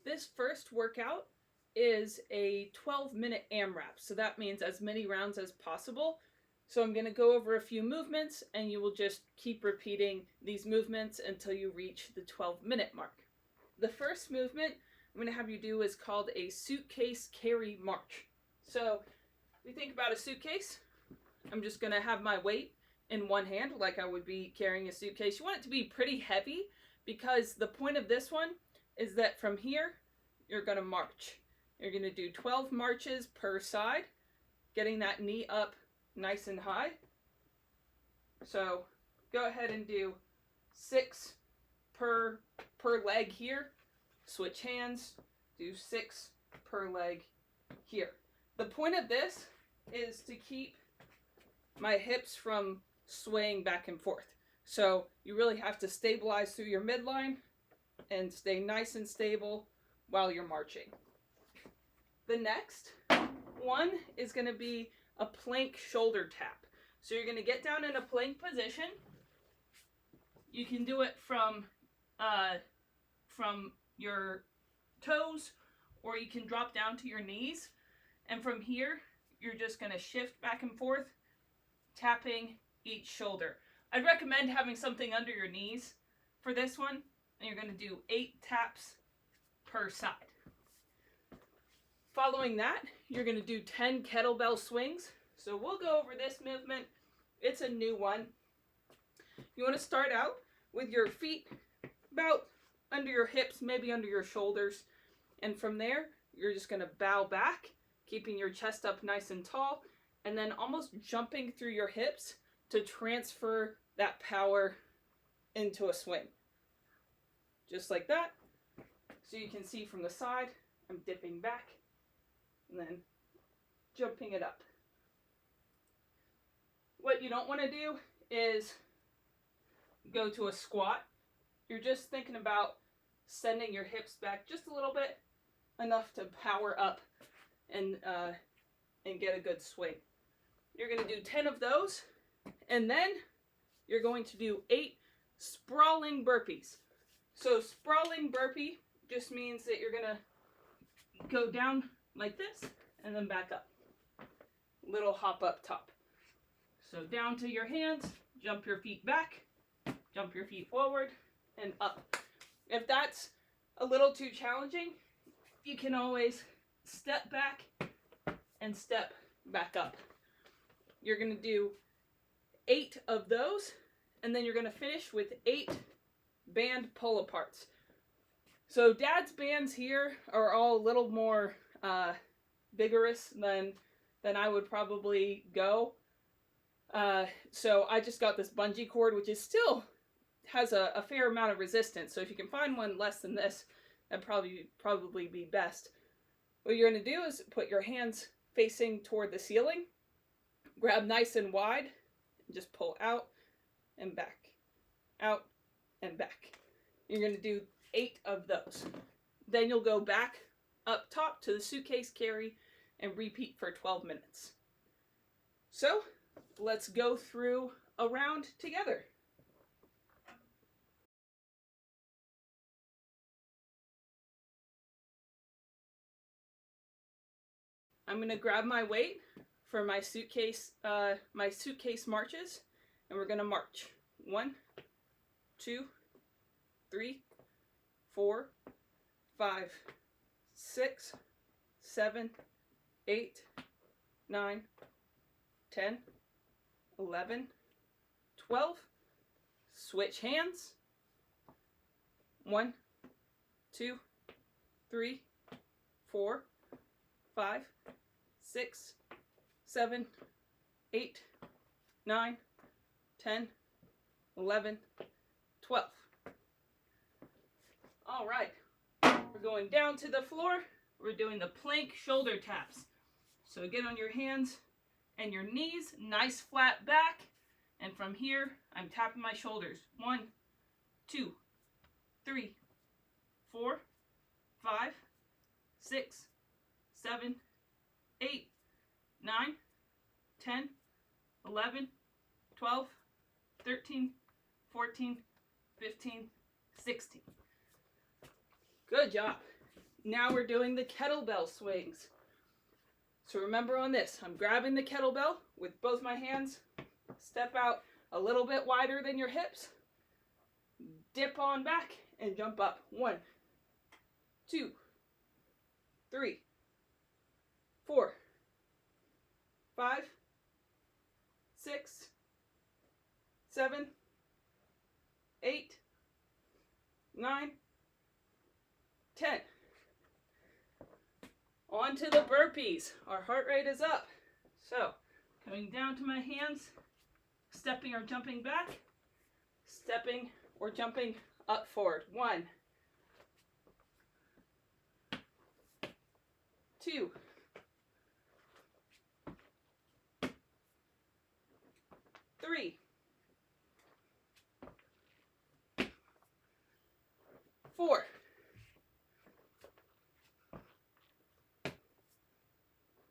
This first workout is a 12-minute AMRAP, so that means as many rounds as possible. So I'm going to go over a few movements, and you will just keep repeating these movements until you reach the 12-minute mark. The first movement I'm going to have you do is called a suitcase carry march. So if you think about a suitcase, I'm just going to have my weight in one hand like I would be carrying a suitcase. You want it to be pretty heavy because the point of this one is that from here you're going to march. You're going to do 12 marches per side, getting that knee up nice and high. So go ahead and do 6 per leg here. Switch hands, do 6 per leg here. The point of this is to keep my hips from swaying back and forth. So you really have to stabilize through your midline and stay nice and stable while you're marching. The next one is going to be a plank shoulder tap. So you're going to get down in a plank position. You can do it from your toes, or you can drop down to your knees. And from here, you're just going to shift back and forth, tapping each shoulder. I'd recommend having something under your knees for this one. And you're going to do 8 taps per side. Following that, you're going to do 10 kettlebell swings. So we'll go over this movement. It's a new one. You want to start out with your feet about under your hips, maybe under your shoulders. And from there, you're just going to bow back, keeping your chest up nice and tall, and then almost jumping through your hips to transfer that power into a swing. Just like that. So you can see from the side, I'm dipping back and then jumping it up. What you don't want to do is go to a squat. You're just thinking about sending your hips back just a little bit, enough to power up and get a good swing. You're going to do 10 of those, and then you're going to do 8 sprawling burpees. So sprawling burpee just means that you're going to go down like this and then back up. Little hop up top. So down to your hands, jump your feet back, jump your feet forward, and up. If that's a little too challenging, you can always step back and step back up. You're going to do 8 of those, and then you're going to finish with 8 band pull-aparts. So Dad's bands here are all a little more vigorous than I would probably go. So I just got this bungee cord, which is still has a fair amount of resistance. So if you can find one less than this, that'd probably be best. What you're going to do is put your hands facing toward the ceiling, grab nice and wide, and just pull out and back, out and back. You're going to do 8 of those. Then you'll go back up top to the suitcase carry and repeat for 12 minutes. So let's go through a round together. I'm going to grab my weight for my suitcase marches, and we're going to march. 1, 2, 3, 4, 5, 6, 7, 8, 9, 10, 11, 12. Switch hands. 1, 2, 3, 4, 5, 6, 7, 8, 9, 10, 11, 12. All right, we're going down to the floor. We're doing the plank shoulder taps. So get on your hands and your knees, nice flat back. And from here, I'm tapping my shoulders. 1, 2, 3, 4, 5, 6, 7, 8, 9, 10, 11, 12, 13, 14, 15, 16. Good job. Now we're doing the kettlebell swings. So remember on this, I'm grabbing the kettlebell with both my hands, step out a little bit wider than your hips, dip on back, and jump up. 1, 2, 3, 4, 5, 6, 7, 8, 9, 10. On to the burpees. Our heart rate is up. So, coming down to my hands, stepping or jumping back, stepping or jumping up forward. 1, 2, 3, 4,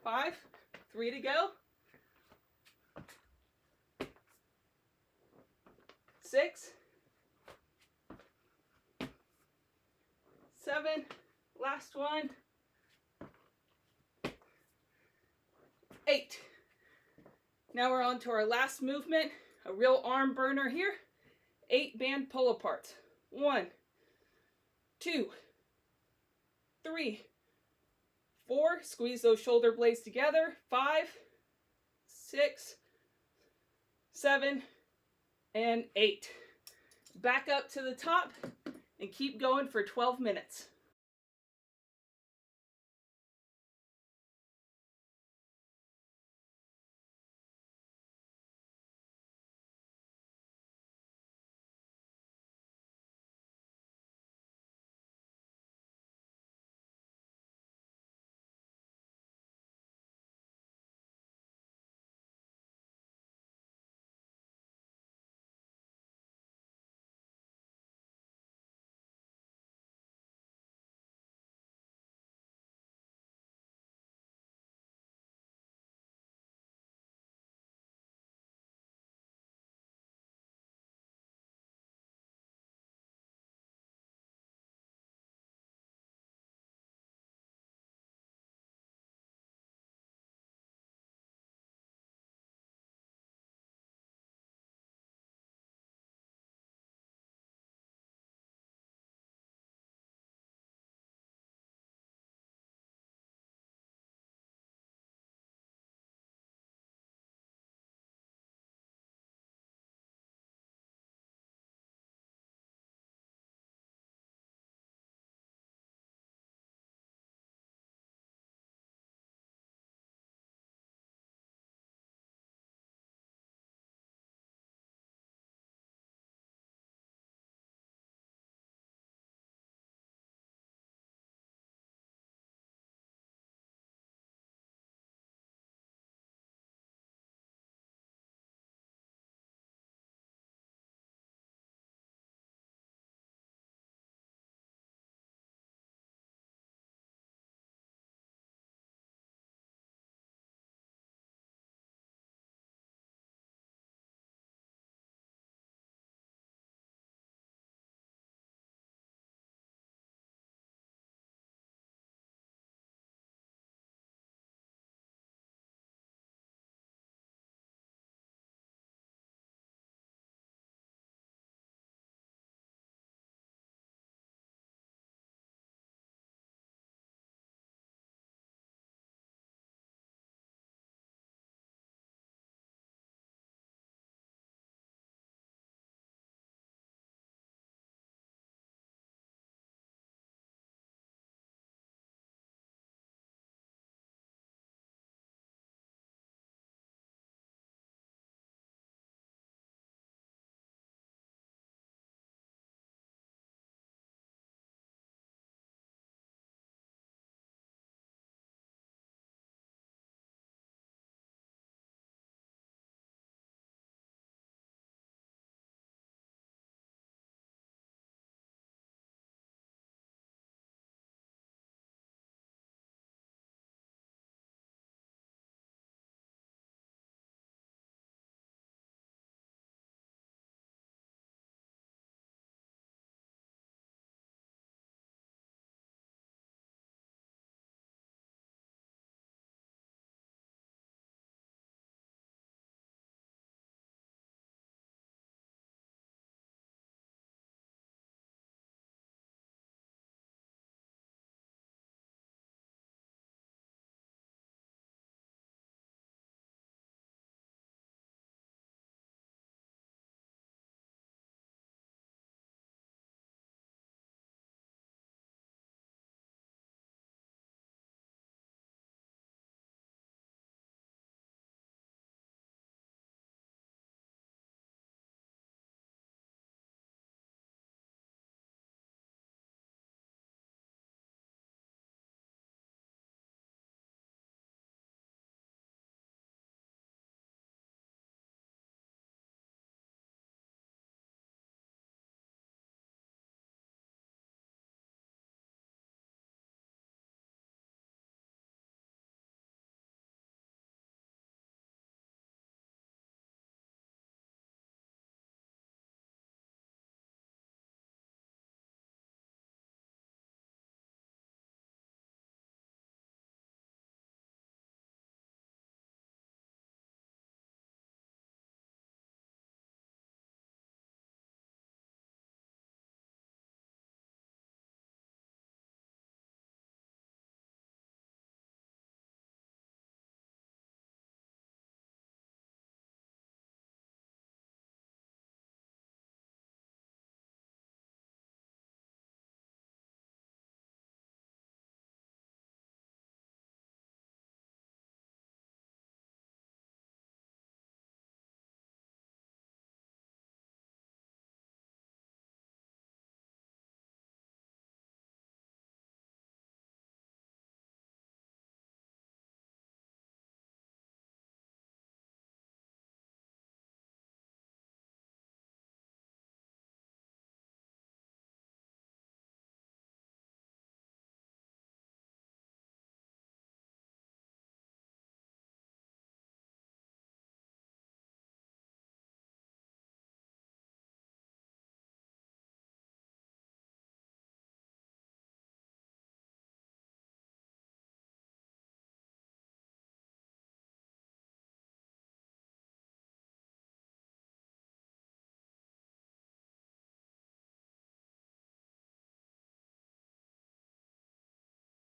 5, 3 to go, 6, 7, last one, 8. Now we're on to our last movement, a real arm burner here. 8 band pull aparts. 1, 2, 3, 4, squeeze those shoulder blades together. 5, 6, 7, and 8. Back up to the top and keep going for 12 minutes.